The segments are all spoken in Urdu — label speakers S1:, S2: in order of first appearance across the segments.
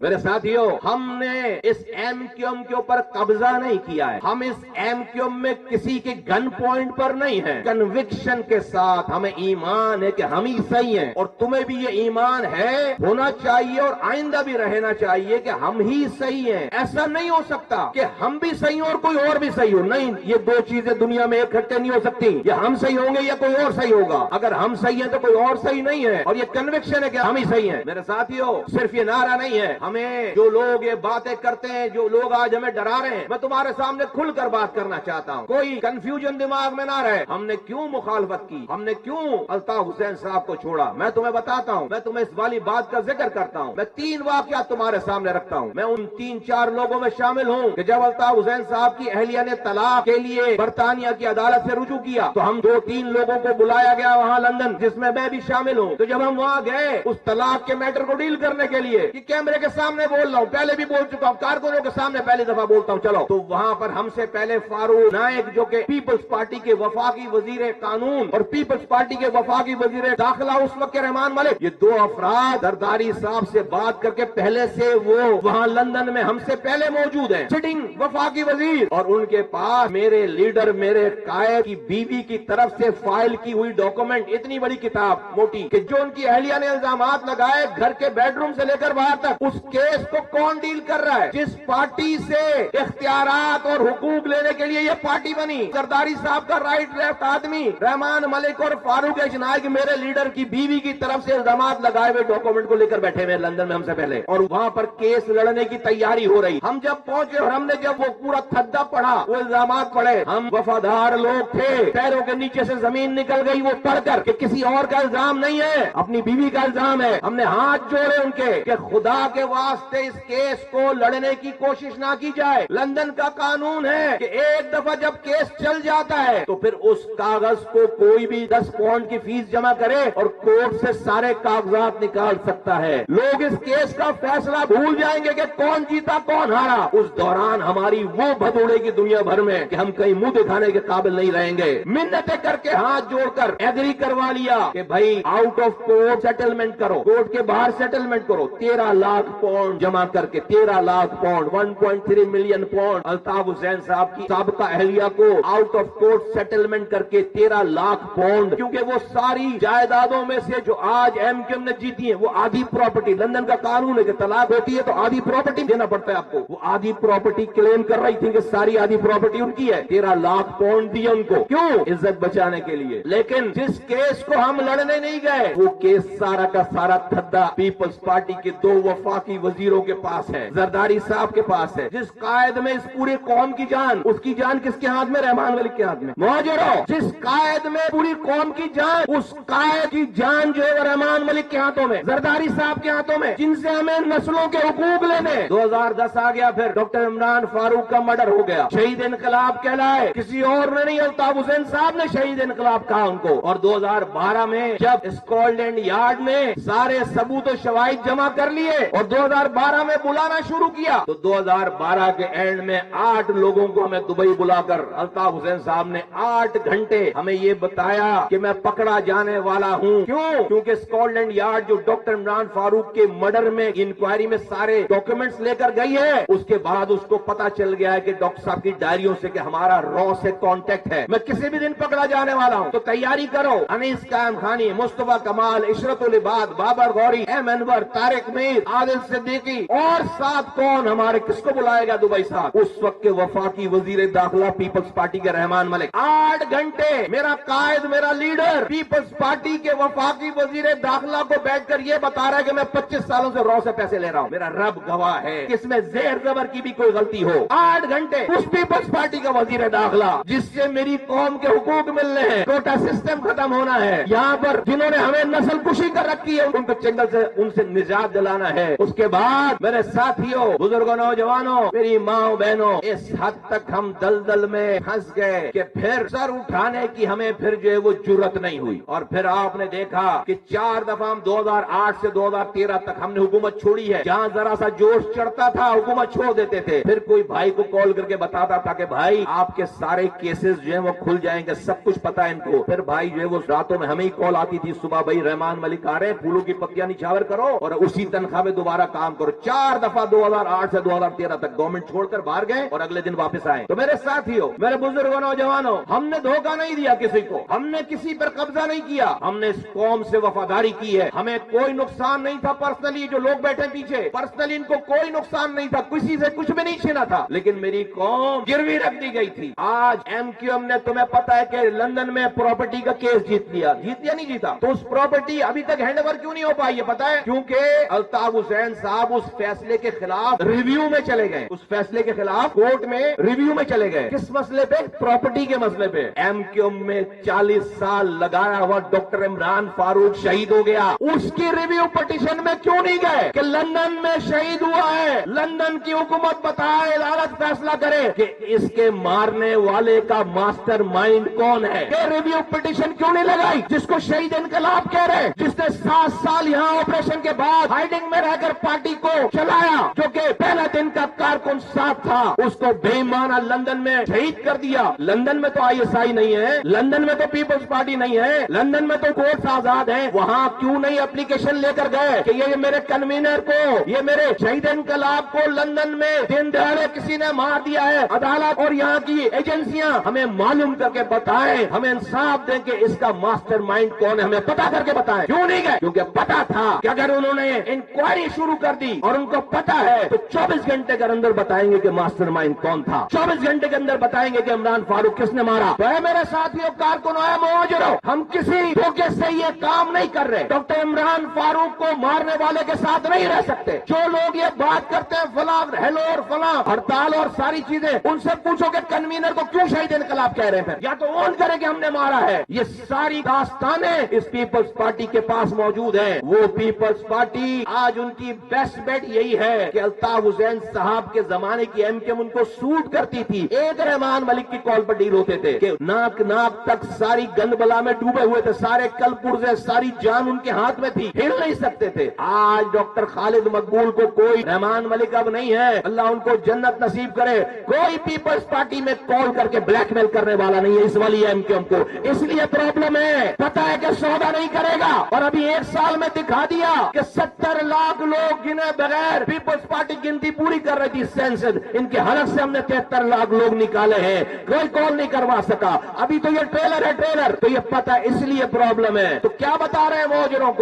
S1: میرے ساتھیوں، ہم نے اس ایم کیو ایم کے اوپر قبضہ نہیں کیا ہے، ہم اس ایم کیو ایم میں کسی کے گن پوائنٹ پر نہیں ہیں، کنوکشن کے ساتھ ہمیں ایمان ہے کہ ہم ہی صحیح ہیں، اور تمہیں بھی یہ ایمان ہے، ہونا چاہیے اور آئندہ بھی رہنا چاہیے کہ ہم ہی صحیح ہیں۔ ایسا نہیں ہو سکتا کہ ہم بھی صحیح ہوں اور کوئی اور بھی صحیح ہو، نہیں، یہ دو چیزیں دنیا میں اکٹھے نہیں ہو سکتی، یا ہم صحیح ہوں گے یا کوئی اور صحیح ہوگا۔ اگر ہم صحیح ہیں تو کوئی اور صحیح نہیں ہے، اور یہ کنوکشن ہے کہ ہم ہی صحیح ہیں۔ میرے ساتھیوں، صرف یہ نعرہ نہیں ہے، ہمیں جو لوگ یہ باتیں کرتے ہیں، جو لوگ آج ہمیں ڈرا رہے ہیں، میں تمہارے سامنے کھل کر بات کرنا چاہتا ہوں، کوئی کنفیوژن دماغ میں نہ رہے۔ ہم نے کیوں مخالفت کی، ہم نے کیوں الطاف حسین صاحب کو چھوڑا، میں تمہیں بتاتا ہوں، میں تمہیں اس والی بات کا ذکر کرتا ہوں۔ میں 3 واقعات تمہارے سامنے رکھتا ہوں، میں ان 3-4 لوگوں میں شامل ہوں کہ جب الطاف حسین صاحب کی اہلیہ نے طلاق کے لیے برطانیہ کی عدالت سے رجوع کیا تو ہم 2-3 لوگوں کو بلایا گیا وہاں لندن، جس میں میں بھی شامل ہوں۔ تو جب ہم وہاں گئے اس طلاق کے میٹر کو ڈیل کرنے کے لیے، کہ کیمرے کے سامنے بول رہا ہوں، پہلے بھی بول چکا ہوں، کارکنوں کے سامنے پہلی دفعہ بولتا ہوں، چلو، تو وہاں پر ہم سے پہلے فاروق نائک جو کہ پیپلز پارٹی کے وفاقی وزیر قانون اور پیپلز پارٹی کے وفاقی وزیر داخلہ اس وقت کے رحمان ملک، یہ 2 افراد زرداری صاحب سے بات کر کے پہلے سے وہ وہاں لندن میں ہم سے پہلے موجود ہیں، سٹنگ وفاقی وزیر، اور ان کے پاس میرے لیڈر، میرے قائد کی بیوی کی طرف سے فائل کی ہوئی ڈاکومنٹ، اتنی بڑی کتاب موٹی، کہ جو ان کی اہلیہ نے الزامات لگائے گھر کے بیڈ روم سے لے کر باہر تک، اس کیس کو کون ڈیل کر رہا ہے؟ جس پارٹی سے اختیارات اور حقوق لینے کے لیے یہ پارٹی بنی، زرداری صاحب کا رائٹ لیفٹ آدمی رحمان ملک اور فاروق اجنائی، میرے لیڈر کی بیوی کی طرف سے الزامات لگائے ہوئے ڈاکومنٹ کو لے کر بیٹھے ہوئے لندن میں ہم سے پہلے، اور وہاں پر کیس لڑنے کی تیاری ہو رہی۔ ہم جب پہنچے اور ہم نے جب وہ پورا تھدا پڑھا، وہ الزامات پڑھے، ہم وفادار لوگ تھے، پیروں کے نیچے سے زمین نکل گئی وہ پڑھ کر کہ کسی اور کا الزام نہیں ہے، اپنی بیوی کا الزام ہے۔ ہم نے ہاتھ جوڑے ان کے کہ خدا کے واسطے اس کیس کو لڑنے کی کوشش نہ کی جائے۔ لندن کا قانون ہے کہ ایک دفعہ جب کیس چل جاتا ہے تو پھر اس کاغذ کو کوئی بھی 10 پاؤنڈ کی فیس جمع کرے اور کورٹ سے سارے کاغذات نکال سکتا ہے۔ لوگ اس کیس کا فیصلہ بھول جائیں گے کہ کون جیتا کون ہارا، اس دوران ہماری وہ بھدوڑے کی دنیا بھر میں کہ ہم کہیں منہ دکھانے کے قابل نہیں رہیں گے۔ منتیں کر کے ہاتھ جوڑ کر ایگری کروا لیا کہ بھائی آؤٹ آف کورٹ سیٹلمنٹ کرو، کورٹ کے باہر سیٹلمنٹ کرو۔ 13 لاکھ پاؤنڈ جمع کر کے، 13 lakh pound, 1.3 million pound Altaf Hussain sahab کی سابقہ اہلیہ کو آؤٹ آف کورٹ سیٹلمنٹ کر کے 13 لاکھ پاؤنڈ، کیونکہ وہ ساری جائیدادوں میں سے جو آج ایم کیو ایم نے جیتی ہیں وہ آدھی پراپرٹی، لندن کا قانون ہے کہ طلاق ہوتی ہے تو آدھی پراپرٹی دینا پڑتا ہے آپ کو، وہ آدھی پراپرٹی کلیم کر رہی تھی کہ ساری آدھی پراپرٹی ان کی ہے، 13 لاکھ پاؤنڈ دیا ان کو، کیوں؟ عزت بچانے کے لیے۔ لیکن جس کیس کو ہم لڑنے نہیں گئے وہ کیس سارا کا سارا تھدا پیپلز پارٹی کے 2 وفاقی وزیروں کے پاس ہے، زرداری صاحب کے پاس ہے۔ جس قائد میں اس پوری قوم کی جان، اس کی جان کس کے ہاتھ میں؟ رحمان ملک کے ہاتھ میں۔ مہاجرو، جس قائد میں پوری قوم کی جان، اس قائد کی جان جو ہے وہ رحمان ملک کے ہاتھوں میں، زرداری صاحب کے ہاتھوں میں، جن سے ہمیں نسلوں کے حقوق لینے۔ 2010 آ گیا، پھر ڈاکٹر عمران فاروق کا مرڈر ہو گیا، شہید انقلاب کہلائے، کسی اور نے نہیں، الطاف حسین صاحب نے شہید انقلاب کہا ان کو۔ اور 2012 میں جب اسکاٹلینڈ یارڈ نے سارے ثبوت و شواہد جمع کر لیے اور 2012 میں بلانا شروع کیا تو 2012 کے اینڈ میں 8 لوگوں کو ہمیں دبئی بلا کر الطاف حسین صاحب نے 8 گھنٹے ہمیں یہ بتایا کہ میں پکڑا جانے والا ہوں۔ کیوں؟ کیونکہ اسکاٹلینڈ یارڈ جو ڈاکٹر عمران فاروق کے مرڈر میں انکوائری میں سارے ڈاکیومنٹس لے کر گئی ہے، اس کے بعد اس کو پتا چل گیا ہے کہ ڈاکٹر صاحب کی ڈائریوں سے کہ ہمارا را سے کانٹیکٹ ہے، میں کسی بھی دن پکڑا جانے والا ہوں، تو تیاری کرو۔ انیس قائم خانی، مصطفیٰ کمال، عشرت العباد، بابر غوری، ایم انور، طارق میر، عادل صدیقی، اور ساتھ کون ہمارے، کس کو بلائے گا دبئی صاحب؟ اس وقت کے وفاقی وزیر داخلہ پیپلز پارٹی کے رحمان ملک۔ 8 گھنٹے میرا قائد، میرا لیڈر پیپلز پارٹی کے وفاقی وزیر داخلہ کو بیٹھ کر یہ بتا رہا ہے کہ میں 25 سالوں سے را سے پیسے لے رہا ہوں، میرا رب گواہ ہے کہ اس میں زیر زبر کی بھی کوئی غلطی ہو۔ 8 گھنٹے اس پیپلز پارٹی کا وزیر داخلہ جس سے میری قوم کے حقوق ملنے ہیں، کوٹا سسٹم ختم ہونا ہے، یہاں پر جنہوں نے ہمیں نسل کشی کر رکھی ہے ان کو چنگل سے ان سے نجات دلانا ہے۔ اس کے بعد میرے ساتھیوں، بزرگوں، نوجوانوں، میری ماں بہنوں، اس حد تک ہم دلدل میں پھنس گئے کہ پھر سر اٹھانے کی ہمیں پھر جو ہے وہ جرت نہیں ہوئی۔ اور پھر آپ نے دیکھا کہ 4 دفعہ ہم 2008 سے 2013 تک ہم نے حکومت چھوڑی ہے، جہاں ذرا سا جوش چڑھتا تھا حکومت چھوڑ دیتے تھے، پھر کوئی بھائی کو کال کر کے بتاتا تھا کہ بھائی آپ کے سارے کیسز جو ہیں وہ کھل جائیں گے، سب کچھ پتا ہے ان کو۔ پھر بھائی جو ہے وہ راتوں میں ہمیں ہی کال آتی تھی، صبح بھائی رحمان ملک آ رہے ہیں، پھولوں کی پتیاں نچھاور کرو، اور اسی تنخواہ میں دوبارہ کام کرو. 4 دفعہ 2008 سے 2013 تک گورنمنٹ چھوڑ کر باہر گئے اور اگلے دن واپس آئے. تو میرے ساتھیوں، میرے بزرگوں، نوجوانوں، ہم نے دھوکہ نہیں دیا کسی کو، ہم نے کسی پر قبضہ نہیں کیا، ہم نے اس قوم سے وفاداری کی ہے. ہمیں کوئی نقصان نہیں تھا پرسنلی. جو لوگ بیٹھے پیچھے، پرسنلی ان کو کوئی نقصان نہیں تھا، کسی سے کچھ بھی نہیں چھینا تھا، لیکن میری قوم گروی رکھ دی گئی تھی. آج ایم کیو ایم نے، تمہیں پتا ہے کہ لندن میں پراپرٹی کا کیس جیت لیا نہیں جیتا؟ تو اس پراپرٹی ابھی تک ہینڈ اوور کیوں نہیں ہو پائی؟ یہ پتا ہے کیونکہ الطاف حسین صاحب اس فیصلے کے خلاف ریویو میں چلے گئے. اس فیصلے کے خلاف کورٹ میں ریویو میں چلے گئے. کس مسئلے پہ؟ پراپرٹی کے مسئلے پہ. ایم کیو ایم میں 40 سال لگایا ہوا ڈاکٹر عمران فاروق شہید ہو گیا. اس کی ریویو پٹیشن میں کیوں نہیں گئے کہ لندن میں شہید ہوا ہے، لندن کی حکومت بتائے، عدالت فیصلہ کرے کہ اس کے مارنے والے کا ماسٹر مائنڈ کون ہے. کہ ریویو پٹیشن کیوں نہیں لگائی جس کو شہید انقلاب کہہ رہے، جس نے 7 سال یہاں آپریشن کے بعد ہائیڈنگ میں رہ کر پارٹی کو چلایا، جو کہ پہلا دن کا کارکن ساتھ تھا، اس کو بے ایمانہ لندن میں شہید کر دیا. لندن میں تو آئی ایس آئی نہیں ہے، لندن میں تو پیپلز پارٹی نہیں ہے، لندن میں تو کورٹس آزاد ہیں. وہاں کیوں نہیں اپلیکیشن لے کر گئے کہ یہ میرے کنوینر کو، یہ میرے شہید انقلاب کو لندن میں دن دہاڑے کسی نے مار دیا ہے. عدالت اور یہاں کی ایجنسیاں ہمیں معلوم کر کے بتائیں، ہمیں انصاف دیں کہ اس کا ماسٹر مائنڈ کون ہے، ہمیں پتا کر کے بتائیں. کیوں نہیں گئے؟ کیونکہ پتا تھا کہ اگر انہوں نے انکوائری شروع کر دی اور ان کو پتا ہے تو 24 گھنٹے کے اندر بتائیں گے کہ ماسٹر مائنڈ کون تھا، 24 گھنٹے کے اندر بتائیں گے کہ عمران فاروق کس نے مارا. تو اے میرے ساتھیوں، کارکنوں، اے مہاجروں، ہم کسی دھوکے سے یہ کام نہیں کر رہے. ڈاکٹر عمران فاروق کو مارنے والے کے ساتھ نہیں رہ سکتے. جو لوگ یہ بات کرتے ہیں فلاں ہیلو اور فلاں ہڑتال اور ساری چیزیں، ان سے پوچھو کہ کنوینر کو کیوں شہید انقلاب کہہ رہے ہیں. یا تو اون کرے کہ ہم نے مارا ہے. یہ ساری داستانیں اس پیپلز پارٹی کے پاس موجود ہیں. وہ پیپلز پارٹی آج ان کی بیسٹ بیٹ یہی ہے کہ الطاف حسین صاحب کے زمانے کی ایم کیو ایم ان کو سوٹ کرتی تھی. ایک رحمان ملک کی کال پر ڈیل ہوتے تھے کہ ناک تک ساری گند بلا میں ڈوبے ہوئے تھے، سارے کل پرزے، ساری جان ان کے ہاتھ میں تھی، ہل نہیں سکتے تھے. آج ڈاکٹر خالد مقبول کو کوئی رحمان ملک اب نہیں ہے، اللہ ان کو جنت نصیب کرے. کوئی پیپلز پارٹی میں کال کر کے بلیک میل کرنے والا نہیں ہے اس والی ایم کیو ایم کو. اس لیے پرابلم ہے، پتا ہے کہ سودا نہیں کرے گا. اور ابھی 1 سال میں دکھا دیا کہ 70 لاکھ لوگ گنے بغیر پیپلز پارٹی گنتی پوری کر رہی تھی سینسس، ان کے حلق سے ہم نے 73 لاکھ لوگ نکالے ہیں، کوئی کال نہیں کروا سکا. ابھی تو یہ ٹریلر ہے، ٹریلر. تو یہ پتا اس لیے پرابلم ہے. تو کیا بتا رہے ہیں مہاجروں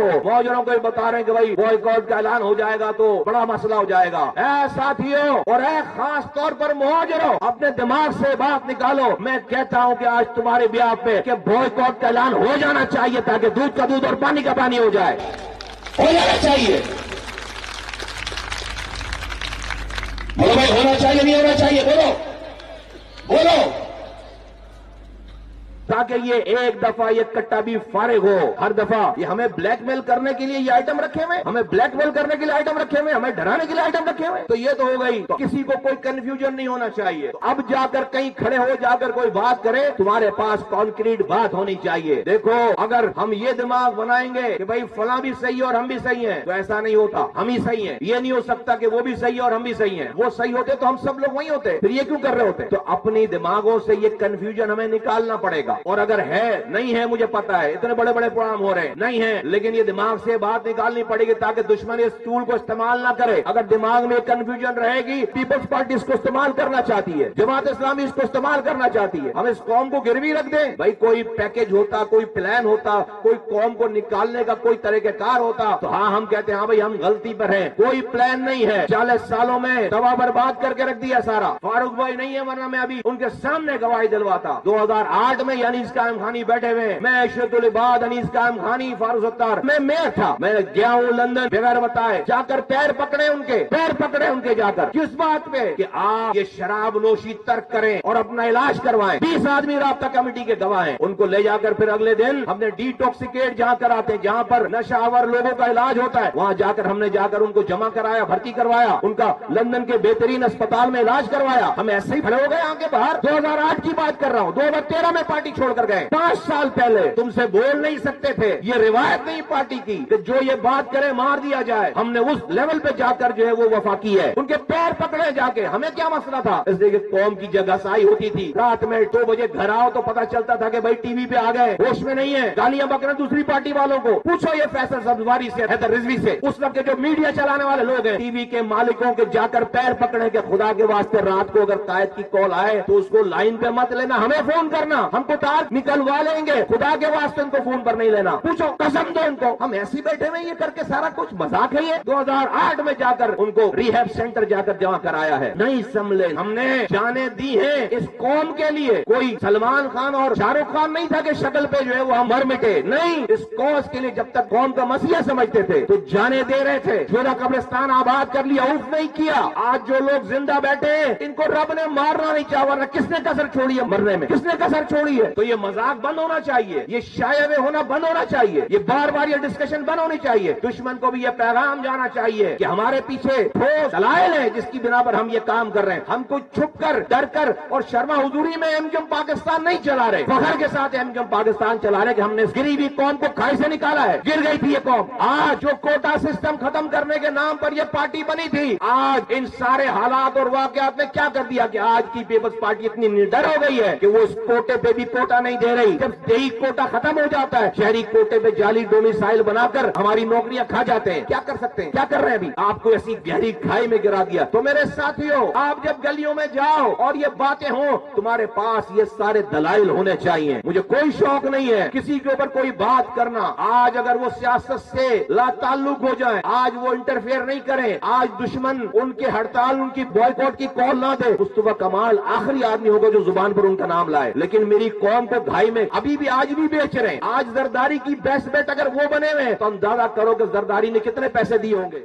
S1: کو یہ بتا رہے ہیں کہ بھائی بوائکاٹ کا اعلان ہو جائے گا تو بڑا مسئلہ ہو جائے گا. اے ساتھیوں اور اے خاص طور پر مہاجروں، اپنے دماغ سے بات نکالو. میں کہتا ہوں کہ آج تمہارے بیاہ پہ کہ بوائکاٹ کا اعلان ہو جانا چاہیے تاکہ دودھ کا دودھ اور پانی کا پانی ہو جائے. ہو جانا چاہیے. بولو بھائی، ہونا چاہیے نہیں ہونا چاہیے؟ بولو بولو، تاکہ یہ ایک دفعہ یہ کٹا بھی فارغ ہو. ہر دفعہ یہ ہمیں بلیک میل کرنے کے لیے یہ آئٹم رکھے ہوئے، ہمیں بلیک میل کرنے کے لیے آئٹم رکھے ہوئے، ہمیں ڈرانے کے لیے آئٹم رکھے ہوئے. تو یہ تو ہو گئی. تو کسی کو کوئی کنفیوژن نہیں ہونا چاہیے. تو اب جا کر کہیں کھڑے ہو، جا کر کوئی بات کرے، تمہارے پاس کانکریٹ بات ہونی چاہیے. دیکھو، اگر ہم یہ دماغ بنائیں گے کہ بھائی فلاں بھی صحیح ہے اور ہم بھی صحیح ہیں، تو ایسا نہیں ہوتا. ہم ہی صحیح ہیں. یہ نہیں ہو سکتا کہ وہ بھی صحیح ہے اور ہم بھی صحیح ہیں. وہ صحیح ہوتے تو ہم سب لوگ وہی ہوتے، پھر یہ کیوں کر رہے ہوتے؟ تو اپنی دماغوں سے یہ کنفیوژن ہمیں نکالنا پڑے گا. اور اگر ہے، نہیں ہے، مجھے پتا ہے اتنے بڑے بڑے پروگرام ہو رہے ہیں، نہیں ہے، لیکن یہ دماغ سے بات نکالنی پڑے گی تاکہ دشمن اس ٹول کو استعمال نہ کرے. اگر دماغ میں کنفیوژن رہے گی، پیپلز پارٹی اس کو استعمال کرنا چاہتی ہے، جماعت اسلامی اس کو استعمال کرنا چاہتی ہے. ہم اس قوم کو گروی رکھ دیں. بھائی کوئی پیکج ہوتا، کوئی پلان ہوتا، کوئی قوم کو نکالنے کا کوئی طریقہ کار ہوتا تو ہاں ہم کہتے ہیں ہاں بھائی ہم غلطی پر ہیں. کوئی پلان نہیں ہے. 40 سالوں میں تباہ برباد کر کے رکھ دیا سارا. فاروق بھائی نہیں ہے، ورنہ میں ابھی ان کے سامنے گواہی دلواتا. 2008 میں یعنی اس قائم خانی بیٹھے ہوئے، میں عشرت العباد انیس قائم خانی فاروق ستار، میں تھا. میں گیا ہوں لندن بغیر بتائے، جا کر پیر پکڑے ان کے جا کر. کس بات پہ؟ کہ آپ یہ شراب نوشی ترک کریں اور اپنا علاج کروائیں. 20 آدمی رابطہ کمیٹی کے گواہ ہیں. ان کو لے جا کر پھر اگلے دن ہم نے ڈیٹاکسیکیٹ جہاں کراتے ہیں، جہاں پر نشہ آور لوگوں کا علاج ہوتا ہے، وہاں جا کر ہم نے جا کر ان کو جمع کرایا، بھرتی کروایا، ان کا لندن کے بہترین اسپتال میں علاج کروایا. ہم ایسے ہی کھڑے ہو گئے آگے باہر. 2008 کی بات کر رہا ہوں. 2013 میں پارٹی چھوڑ کر گئے. 5 سال پہلے تم سے بول نہیں سکتے تھے. یہ روایت نہیں پارٹی کی کہ جو یہ بات کرے مار دیا جائے. ہم نے اس لیول پہ جا کر جو ہے وہ وفا کی ہے. ان کے پیر پکڑے جا کے. ہمیں کیا مسئلہ تھا؟ اس لیے کہ قوم کی جگہ سائی ہوتی تھی. رات میں 2 بجے گھر آؤ تو پتا چلتا تھا کہ بھائی ٹی وی پہ آ گئے, ہوش میں نہیں ہے, گالیاں بک رہے ہیں دوسری پارٹی والوں کو. پوچھو یہ فیصل سبزواری سے, حیدر رضوی سے, اس وقت کے جو میڈیا چلانے والے لوگ ہیں, ٹی وی کے مالکوں کے جا کر پیر پکڑے کہ خدا کے واسطے رات کو اگر قائد کی کال آئے تو اس کو لائن پہ مت لینا, ہمیں فون کرنا, ہم کو تار نکلوا لیں گے, خدا کے واسطے ان کو فون پر نہیں لینا. پوچھو, قسم دو ان کو. ہم ایسی بیٹھے ہوئے یہ کر کے سارا کچھ مذاق ہے. یہ 2008 میں جا کر ان کو ریہیب سینٹر جا کر جمع کرایا ہے. نہیں سمجھے, ہم نے جانیں دی ہیں اس قوم کے لیے. کوئی سلمان خان اور شاہ رخ خان نہیں تھا کہ شکل پہ جو ہے وہ ہم مر مٹے. نہیں, اس کوس کے لیے جب تک قوم کا مسئلہ سمجھتے تھے تو جانے دے رہے تھے. جوڑا قبرستان آباد کر لیا, اوف نہیں کیا. آج جو لوگ زندہ بیٹھے ہیں ان کو رب نے مارنا نہیں چاہا, ورنہ کس نے کسر چھوڑی ہے مرنے میں؟ کس نے کسر چھوڑی ہے؟ تو یہ مذاق بند ہونا چاہیے, یہ شائع ہونا بند ہونا چاہیے, یہ بار بار یہ ڈسکشن بند ہونی چاہیے. دشمن کو بھی یہ پیغام جانا چاہیے کہ ہمارے پیچھے ٹھوس دلائل ہیں جس کی بنا پر ہم یہ کام کر رہے ہیں. ہم کو چھپ کر, ڈر کر اور شرما حضوری میں ایم کیو ایم پاکستان نہیں چلا رہے, فخر کے ساتھ ایم کیو ایم پاکستان چلا رہے کہ ہم نے گری ہوئی قوم کو کھائی سے نکالا ہے. گر گئی تھی یہ قوم. آج جو کوٹا سسٹم ختم کرنے کے نام پر یہ پارٹی بنی تھی, آج ان سارے حالات اور واقعات نے کیا کر دیا کہ آج کی پیپلز پارٹی اتنی نڈر ہو گئی ہے کہ وہ اس کوٹے پہ بھی کوٹا نہیں دے رہی. جب دیہی کوٹا ختم ہو جاتا ہے, شہری کوٹے پہ جعلی ڈومیسائل بنا کر ہماری نوکریاں کھا جاتے ہیں. کیا کر سکتے ہیں؟ کیا کر رہے ہیں ابھی؟ آپ کو ایسی گہری کھائی میں گرا دیا. تو میرے ساتھیوں, آپ جب گلیوں میں جاؤ اور یہ باتیں ہوں, تمہارے پاس یہ سارے دلائل ہونے چاہیے. مجھے کوئی شوق نہیں ہے کسی کے اوپر کوئی بات کرنا. آج اگر وہ سیاست سے لا تعلق ہو جائیں, آج وہ انٹرفیئر نہیں کریں, آج دشمن ان کے ہڑتال, ان کی بوائکاٹ کی کال نہ دے, مصطفیٰ کمال آخری آدمی ہوگا جو زبان پر ان کا نام لائے. لیکن میری قوم کو گھائی میں ابھی بھی آج بھی بیچ رہے ہیں. آج زرداری کی بیسٹ بیٹ اگر وہ بنے ہوئے ہیں تو اندازہ کرو کہ زرداری نے کتنے پیسے دیے ہوں گے.